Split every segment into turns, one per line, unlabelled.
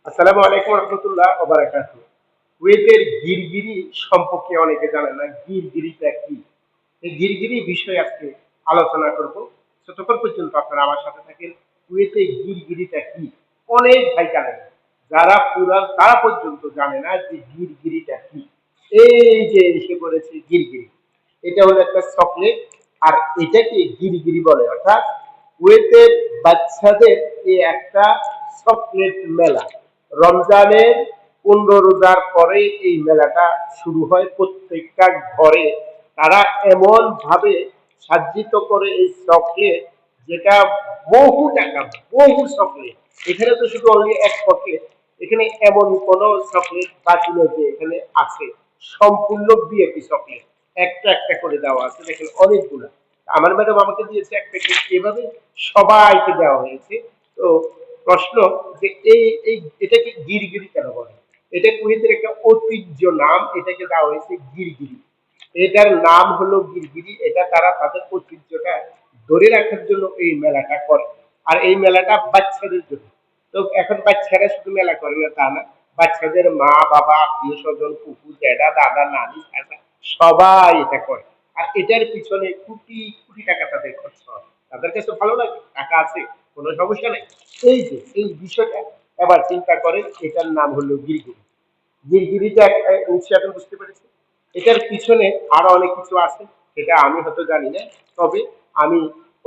আসসালামু আলাইকুম রহমতুল্লাহ ওয়া বারাকাতুহু। কুয়েতের গিরগিরি সম্পর্কে অনেকে জানে না। গিরগিরিটা কি? এই গিরগিরি বিষয়ে আজকে আলোচনা করব। ততক্ষণ পর্যন্ত আপনারা আমার সাথে থাকেন। কুয়েতে গিরগিরিটা কি? অনেক ভাই জানে না। যারা পুরা তারা পর্যন্ত জানে না যে গিরগিরিটা কি। এই যে এসে পড়েছে গিরগিরি। এটা হলো একটা চকলেট। আর এটাকে গিরগিরি বলে, অর্থাৎ কুয়েতের বাচ্চাদের এই একটা চকলেট মেলা। রমজানের 15 রোজার পরে এই মেলাটা শুরু হয়। প্রত্যেকটা ঘরে তারা এমন ভাবে সাজ্জিত করে এই চকলেট, যেটা বহু টাকা, বহু চকলেট। এখানে তো শুধু অনলি এক পকেট, এখানে এমন কোন চকলেট বাকি নেই যে এখানে আছে। সম্পূর্ণ বিএপি চকলেট একটা একটা করে দেওয়া আছে, দেখেন অনেকগুলা। আমার ম্যাডাম আমাকে দিয়েছে এক প্যাকেট, এভাবে সবাইকে দেওয়া হয়েছে। তো প্রশ্ন যে এই এটাকে গিরগিরি কেন বলে? এটা কুয়েতের একটা ঐতিহ্য নাম, এটাকে দেওয়া হয়েছে গিরগিরি। এটার নাম হলো গিরগিরি। এটা তারা তাদের ঐতিহ্যটা ধরে রাখার জন্য এই মেলাটা করে। আর এই মেলাটা বাচ্চাদের জন্য। তো এখন বাচ্চারা শুধু মেলা করে না তা না, বাচ্চাদের মা বাবা আত্মীয় স্বজন কুকু জ্যাঠা দাদা নানি চাচা সবাই এটা করে। আর এটার পিছনে কোটি কোটি টাকা তাদের খরচ হয়। তাদের কাছে ভালো লাগে, টাকা আছে, কোনো সমস্যা নেই। এই যে এই বিষয়টা এবার চিন্তা করেন, এটার নাম হলো গিরগিরি। গিরগিরিটা নিশ্চয়ই এখন বুঝতে পেরেছি। এটার পিছনে আরো অনেক কিছু আছে, সেটা আমি হয়তো জানি না। তবে আমি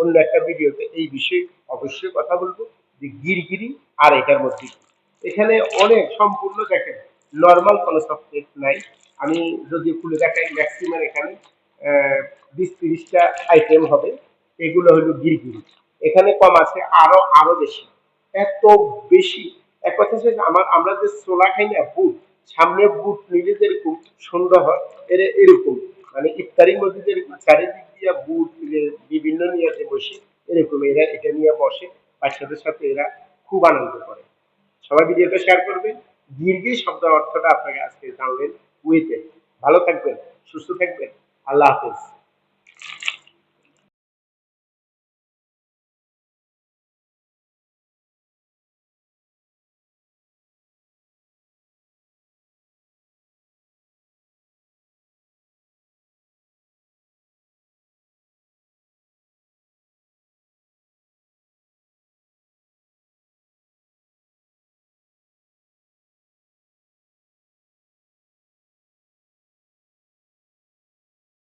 অন্য একটা ভিডিওতে এই বিষয়ে অবশ্যই কথা বলবো যে গিরগিরি আর এটার মধ্যে কি। এখানে অনেক সম্পূর্ণ দেখেন নর্মাল কোনো সফটওয়্যার নাই। আমি যদি খুলে দেখাই, ম্যাক্সিমাম এখানে 20-30টা আইটেম হবে। এগুলো হলো গিরগিরি। এখানে কম আছে, আরো আরো বেশি, এত বেশি। এক কথা হচ্ছে আমরা যে ছোলা খাই না, বুট, সামনে বুট নিলে যেরকম সুন্দর হয়, এরকম মানে ইফতারির মধ্যে যেরকম চারিদিক দিয়ে বুট বিভিন্ন নিয়ে বসে, এরকম এরা এটা নিয়ে বসে। বাচ্চাদের সাথে এরা খুব আনন্দ করে। সবাই ভিডিওটা শেয়ার করবেন। দীর্ঘ শব্দের অর্থটা আপনাকে আজকে জানলেন কুয়েতে। ভালো থাকবেন, সুস্থ থাকবেন। আল্লাহ হাফেজ।